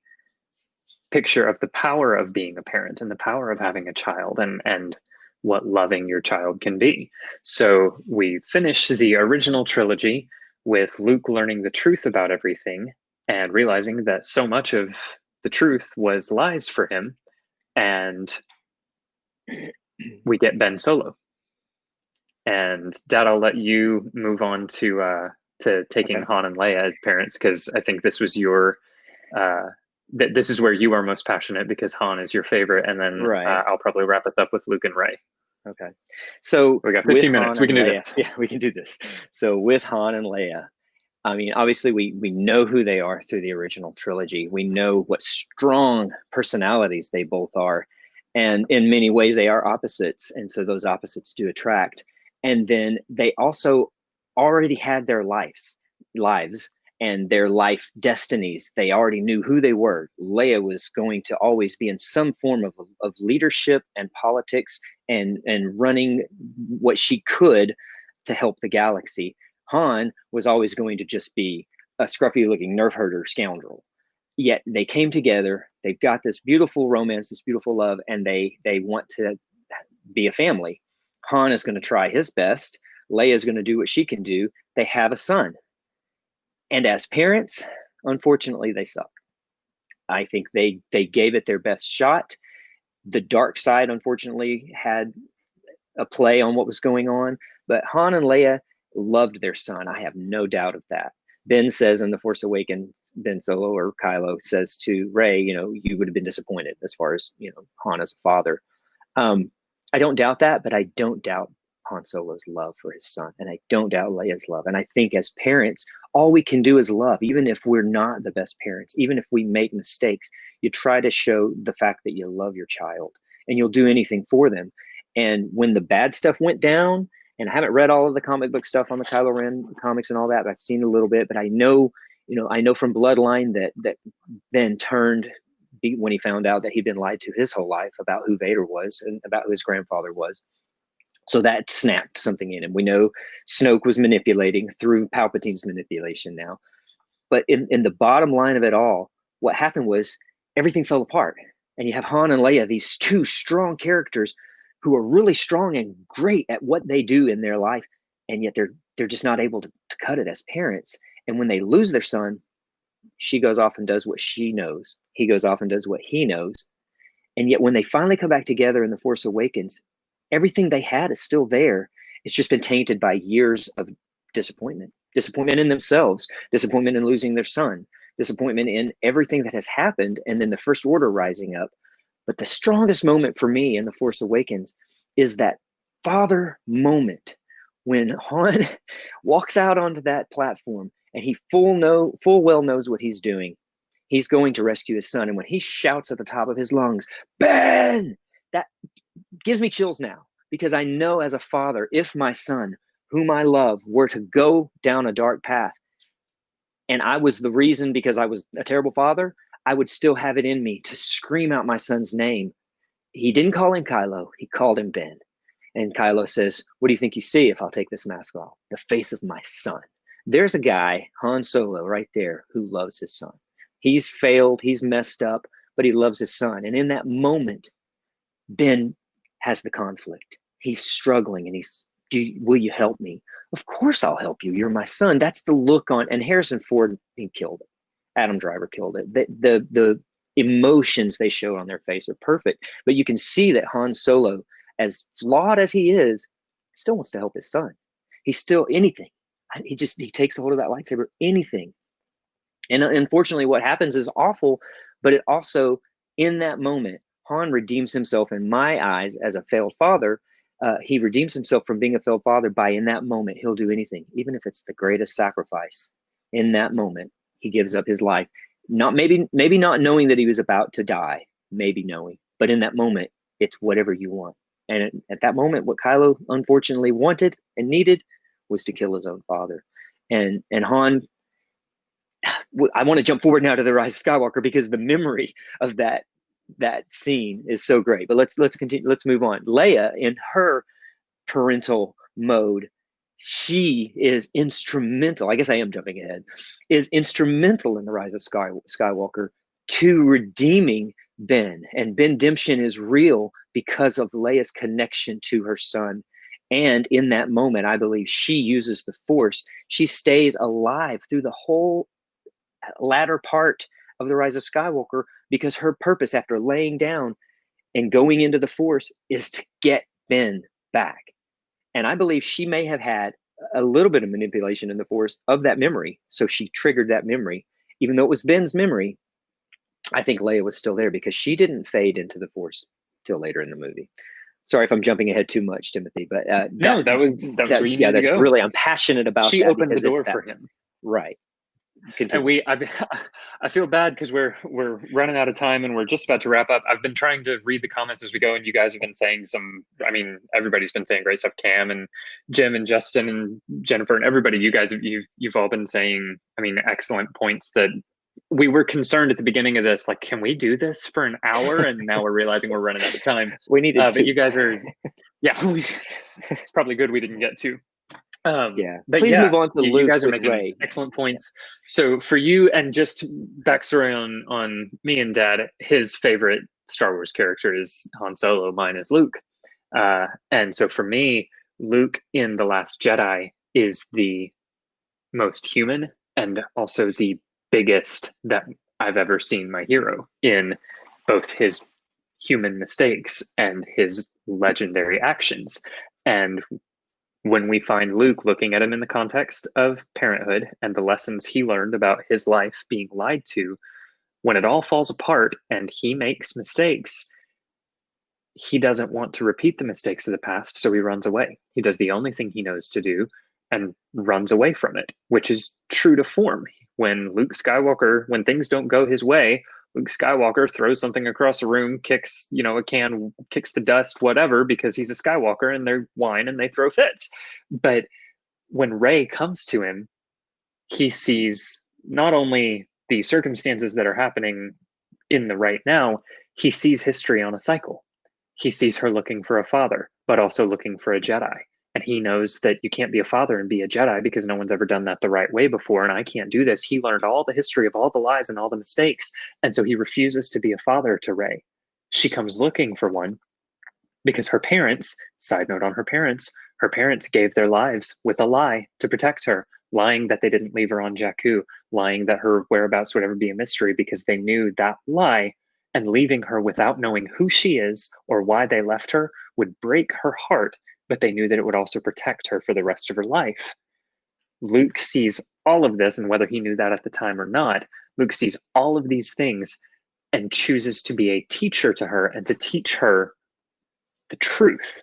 picture of the power of being a parent and the power of having a child and what loving your child can be. So we finish the original trilogy with Luke learning the truth about everything and realizing that so much of the truth was lies for him. And we get Ben Solo. And Dad, I'll let you move on to taking Han and Leia as parents, because I think this was your this is where you are most passionate because Han is your favorite, and then I'll probably wrap us up with Luke and Rey. Okay, so we got 15 minutes. We can do this. Yeah, we can do this. So with Han and Leia, I mean, obviously we know who they are through the original trilogy. We know what strong personalities they both are, and in many ways they are opposites, and so those opposites do attract. And then they also already had their lives and their life destinies. They already knew who they were. Leia was going to always be in some form of leadership and politics and running what she could to help the galaxy. Han was always going to just be a scruffy looking nerf herder scoundrel. yet they came together. They've got this beautiful romance, this beautiful love, and they want to be a family. Han is going to try his best. Leia is going to do what she can do. They have a son. And as parents, unfortunately, they suck. I think they gave it their best shot. The dark side, unfortunately, had a play on what was going on. But Han and Leia loved their son. I have no doubt of that. Ben says in The Force Awakens, Ben Solo or Kylo says to Rey, you would have been disappointed as far as, Han as a father. I don't doubt that, but I don't doubt Han Solo's love for his son. And I don't doubt Leia's love. And I think as parents, all we can do is love, even if we're not the best parents, even if we make mistakes, you try to show the fact that you love your child and you'll do anything for them. And when the bad stuff went down, and I haven't read all of the comic book stuff on the Kylo Ren comics and all that, but I've seen a little bit, but I know from Bloodline that Ben turned when he found out that he'd been lied to his whole life about who Vader was and about who his grandfather was. So that snapped something in him. We know Snoke was manipulating through Palpatine's manipulation now. But in the bottom line of it all, what happened was everything fell apart. And you have Han and Leia, these two strong characters who are really strong and great at what they do in their life. And yet they're just not able to cut it as parents. And when they lose their son, she goes off and does what she knows. He goes off and does what he knows. And yet when they finally come back together in The Force Awakens, everything they had is still there. It's just been tainted by years of disappointment in themselves, disappointment in losing their son, disappointment in everything that has happened, and then the First Order rising up. But the strongest moment for me in The Force Awakens is that father moment when Han walks out onto that platform and he full well knows what he's doing. He's going to rescue his son. And when he shouts at the top of his lungs, Ben, that gives me chills now, because I know as a father, if my son, whom I love, were to go down a dark path and I was the reason because I was a terrible father, I would still have it in me to scream out my son's name. He didn't call him Kylo, he called him Ben. And Kylo says, what do you think you see if I'll take this mask off? The face of my son. There's a guy, Han Solo, right there, who loves his son. He's failed, he's messed up, but he loves his son. And in that moment, Ben has the conflict. He's struggling and will you help me? Of course I'll help you. You're my son. That's the look on, and Harrison Ford, he killed it. Adam Driver killed it. The emotions they show on their face are perfect, but you can see that Han Solo, as flawed as he is, still wants to help his son. He's still anything. He takes a hold of that lightsaber, anything. And unfortunately what happens is awful, but it also, in that moment, Han redeems himself in my eyes as a failed father. He redeems himself from being a failed father by, in that moment, he'll do anything, even if it's the greatest sacrifice. In that moment, he gives up his life. Maybe not knowing that he was about to die, maybe knowing, but in that moment, it's whatever you want. And at that moment, what Kylo unfortunately wanted and needed was to kill his own father. And Han, I want to jump forward now to The Rise of Skywalker, because the memory of that scene is so great. But let's continue. Let's move on. Leia, in her parental mode, she is instrumental. I guess I am jumping ahead. Is instrumental in The Rise of Skywalker to redeeming Ben. And Ben-demption is real because of Leia's connection to her son. And in that moment, I believe she uses the Force. She stays alive through the whole latter part of The Rise of Skywalker, because her purpose after laying down and going into the Force is to get Ben back. And I believe she may have had a little bit of manipulation in the Force of that memory. So she triggered that memory. Even though it was Ben's memory, I think Leia was still there because she didn't fade into the Force till later in the movie. Sorry if I'm jumping ahead too much, Timothy, but no, that was where you needed to go. Really, I'm passionate about. She opened the door for him, right? Continue. And I feel bad because we're running out of time and we're just about to wrap up. I've been trying to read the comments as we go, and you guys have been saying everybody's been saying great stuff. Cam and Jim and Justin and Jennifer and everybody, you guys you've all been saying, excellent points that we were concerned at the beginning of this, like, can we do this for an hour? And now we're realizing we're running out of time. We needed but you guys are, it's probably good we didn't get to. Yeah. But Please yeah, move on to you Luke guys are with making Rey. excellent points. So for you, and just backstory on me and Dad, his favorite Star Wars character is Han Solo. Mine is Luke. And so for me, Luke in The Last Jedi is the most human and also the biggest that I've ever seen my hero, in both his human mistakes and his legendary actions. And when we find Luke, looking at him in the context of parenthood and the lessons he learned about his life being lied to, when it all falls apart and he makes mistakes, he doesn't want to repeat the mistakes of the past, so he runs away. He does the only thing he knows to do and runs away from it, which is true to form. When Luke Skywalker, when things don't go his way, Luke Skywalker throws something across a room, kicks, a can, kicks the dust, whatever, because he's a Skywalker and they whine and they throw fits. But when Rey comes to him, he sees not only the circumstances that are happening in the right now, he sees history on a cycle. He sees her looking for a father, but also looking for a Jedi. And he knows that you can't be a father and be a Jedi because no one's ever done that the right way before. And I can't do this. He learned all the history of all the lies and all the mistakes. And so he refuses to be a father to Rey. She comes looking for one because her parents, side note on her parents gave their lives with a lie to protect her, lying that they didn't leave her on Jakku, lying that her whereabouts would ever be a mystery because they knew that lie and leaving her without knowing who she is or why they left her would break her heart, but they knew that it would also protect her for the rest of her life. Luke sees all of this, and whether he knew that at the time or not, Luke sees all of these things and chooses to be a teacher to her and to teach her the truth,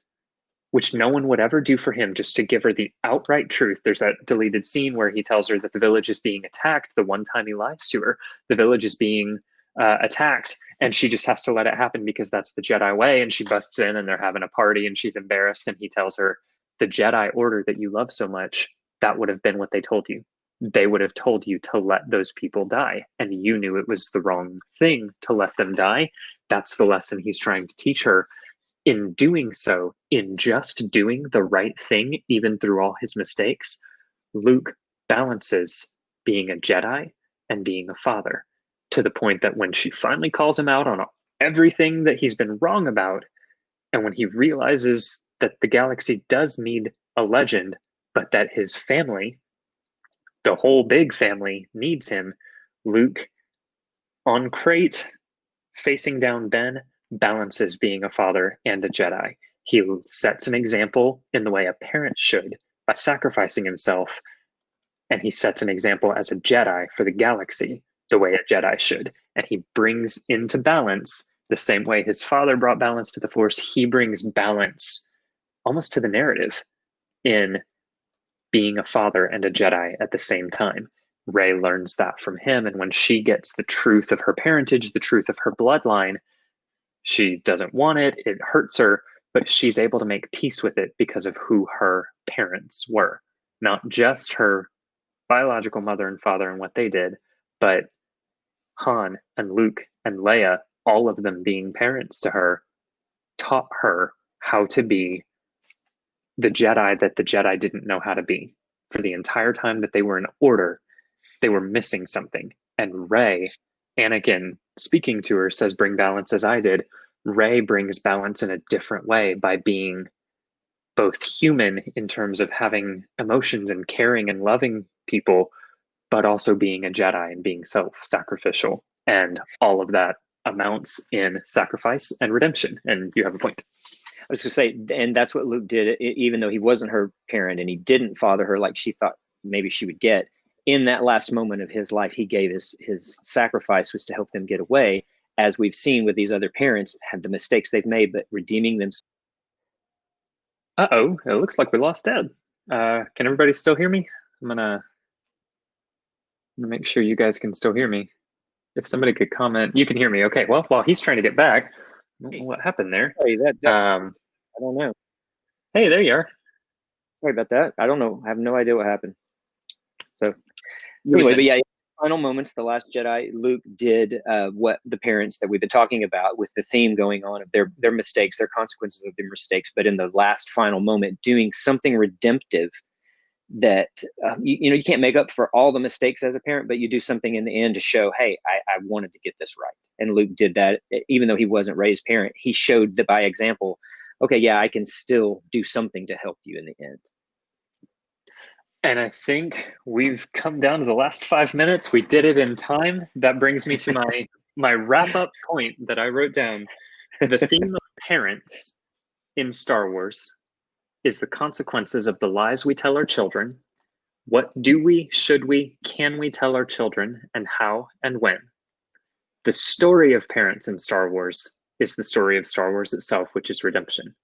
which no one would ever do for him, just to give her the outright truth. There's that deleted scene where he tells her that the village is being attacked. The one time he lies to her, the village is being attacked, and she just has to let it happen because that's the Jedi way. And she busts in and they're having a party and she's embarrassed, and he tells her, the Jedi order that you love so much, that would have been what they told you. They would have told you to let those people die, and you knew it was the wrong thing to let them die. That's the lesson he's trying to teach her. In doing so, in just doing the right thing, even through all his mistakes, Luke balances being a Jedi and being a father, to the point that when she finally calls him out on everything that he's been wrong about, and when he realizes that the galaxy does need a legend, but that his family, the whole big family, needs him, Luke, on Crate, facing down Ben, balances being a father and a Jedi. He sets an example in the way a parent should by sacrificing himself, and he sets an example as a Jedi for the galaxy the way a Jedi should. And he brings into balance, the same way his father brought balance to the Force, he brings balance almost to the narrative in being a father and a Jedi at the same time. Rey learns that from him, and when she gets the truth of her parentage, the truth of her bloodline, she doesn't want it, it hurts her, but she's able to make peace with it because of who her parents were. Not just her biological mother and father and what they did, but Han and Luke and Leia, all of them being parents to her, taught her how to be the Jedi that the Jedi didn't know how to be. For the entire time that they were in order, they were missing something. And Rey, Anakin, speaking to her, says, bring balance as I did. Rey brings balance in a different way by being both human in terms of having emotions and caring and loving people, but also being a Jedi and being self-sacrificial. And all of that amounts in sacrifice and redemption. And you have a point. I was going to say, and that's what Luke did, even though he wasn't her parent and he didn't father her like she thought maybe she would get. In that last moment of his life, he gave his sacrifice was to help them get away, as we've seen with these other parents, have the mistakes they've made, but redeeming them. Uh-oh, it looks like we lost Dad. Can everybody still hear me? I'm gonna make sure you guys can still hear me. If somebody could comment, you can hear me. Okay, well, while he's trying to get back, I don't know what happened there. Sorry, I don't know. Hey, there you are. Sorry about that. I don't know. I have no idea what happened. So anyway, but yeah, final moments, The Last Jedi, Luke did what the parents that we've been talking about, with the theme going on of their mistakes, their consequences of their mistakes, but in the last final moment, doing something redemptive that you can't make up for all the mistakes as a parent, but you do something in the end to show, hey, I wanted to get this right. And Luke did that. Even though he wasn't raised parent, he showed that by example, okay, yeah, I can still do something to help you in the end. And I think we've come down to the last 5 minutes. We did it in time. That brings me to my wrap-up point that I wrote down. The theme of parents in Star Wars is the consequences of the lies we tell our children. What do we, should we, can we tell our children, and how and when? The story of parents in Star Wars is the story of Star Wars itself, which is redemption.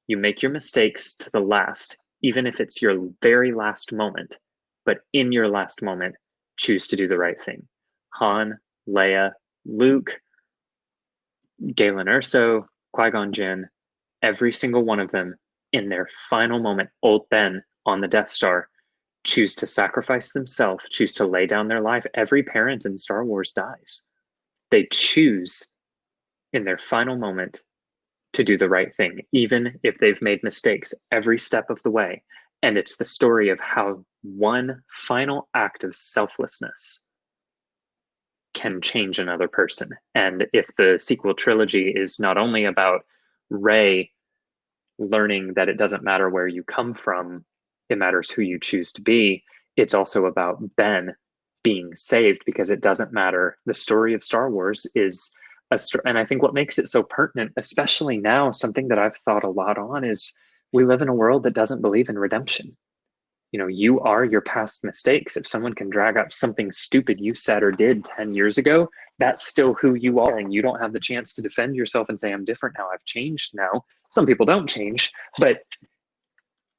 You make your mistakes to the last, even if it's your very last moment, but in your last moment, choose to do the right thing. Han, Leia, Luke, Galen Erso, Qui Gon Jinn, every single one of them in their final moment, old Ben on the Death Star, choose to sacrifice themselves, choose to lay down their life. Every parent in Star Wars dies. They choose in their final moment to do the right thing, even if they've made mistakes every step of the way. And it's the story of how one final act of selflessness can change another person. And if the sequel trilogy is not only about Rey learning that it doesn't matter where you come from, it matters who you choose to be, it's also about Ben being saved, because it doesn't matter. The story of Star Wars is and I think what makes it so pertinent, especially now, something that I've thought a lot on, is we live in a world that doesn't believe in redemption. You are your past mistakes. If someone can drag up something stupid you said or did 10 years ago, that's still who you are, and you don't have the chance to defend yourself and say, I'm different now, I've changed now. Some people don't change, but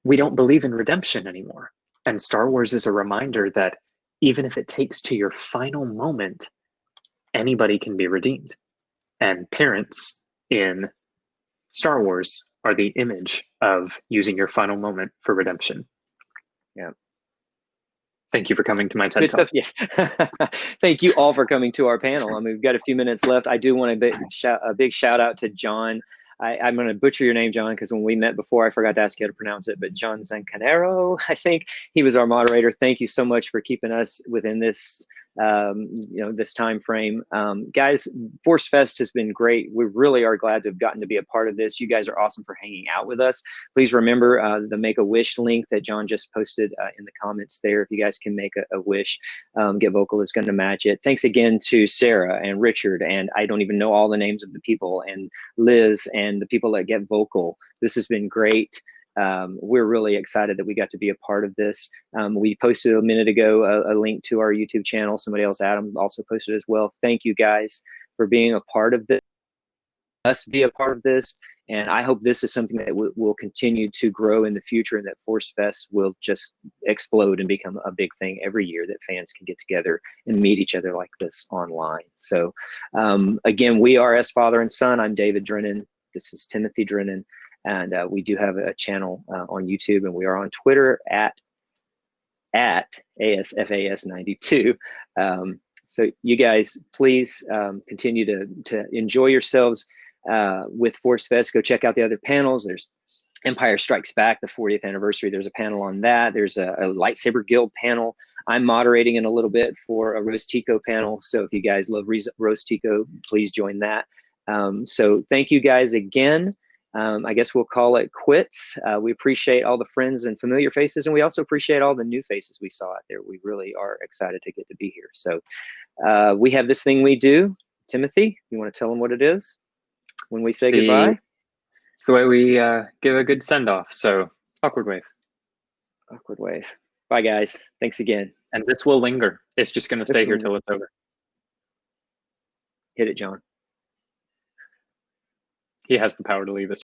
we don't believe in redemption anymore. And Star Wars is a reminder that even if it takes to your final moment, anybody can be redeemed. And parents in Star Wars are the image of using your final moment for redemption. Yeah. Thank you for coming to my TED Good Talk. stuff. Yes. Thank you all for coming to our panel. I mean, we've got a few minutes left. I do want a big shout out to John. I'm going to butcher your name, John, because when we met before, I forgot to ask you how to pronounce it, but John Zancanero, I think he was our moderator. Thank you so much for keeping us within this, this time frame. Guys, ForceFest has been great. We really are glad to have gotten to be a part of this. You guys are awesome for hanging out with us. Please remember the Make-A-Wish link that John just posted in the comments there. If you guys can make a wish, Get Vocal is going to match it. Thanks again to Sarah and Richard, and I don't even know all the names of the people, and Liz and the people that Get Vocal. This has been great. We're really excited that we got to be a part of this. We posted a minute ago a link to our YouTube channel. Somebody else, Adam, also posted as well. Thank you guys for being a part of this, us be a part of this. And I hope this is something that will continue to grow in the future, and that ForceFest will just explode and become a big thing every year, that fans can get together and meet each other like this online. So again, we are S Father and Son. I'm David Drennan. This is Timothy Drennan. And we do have a channel on YouTube, and we are on Twitter at ASFAS92. So you guys, please continue to enjoy yourselves with ForceFest. Go check out the other panels. There's Empire Strikes Back, the 40th anniversary. There's a panel on that. There's a Lightsaber Guild panel. I'm moderating in a little bit for a Roast Tico panel. So if you guys love Roast Tico, please join that. So thank you guys again. I guess we'll call it quits. We appreciate all the friends and familiar faces, and we also appreciate all the new faces we saw out there. We really are excited to get to be here. So we have this thing we do. Timothy, you want to tell them what it is when we say goodbye? It's the way we give a good send-off. So awkward wave. Awkward wave. Bye, guys. Thanks again. And this will linger. It's just going to stay here till it's over. Hit it, John. He has the power to leave us.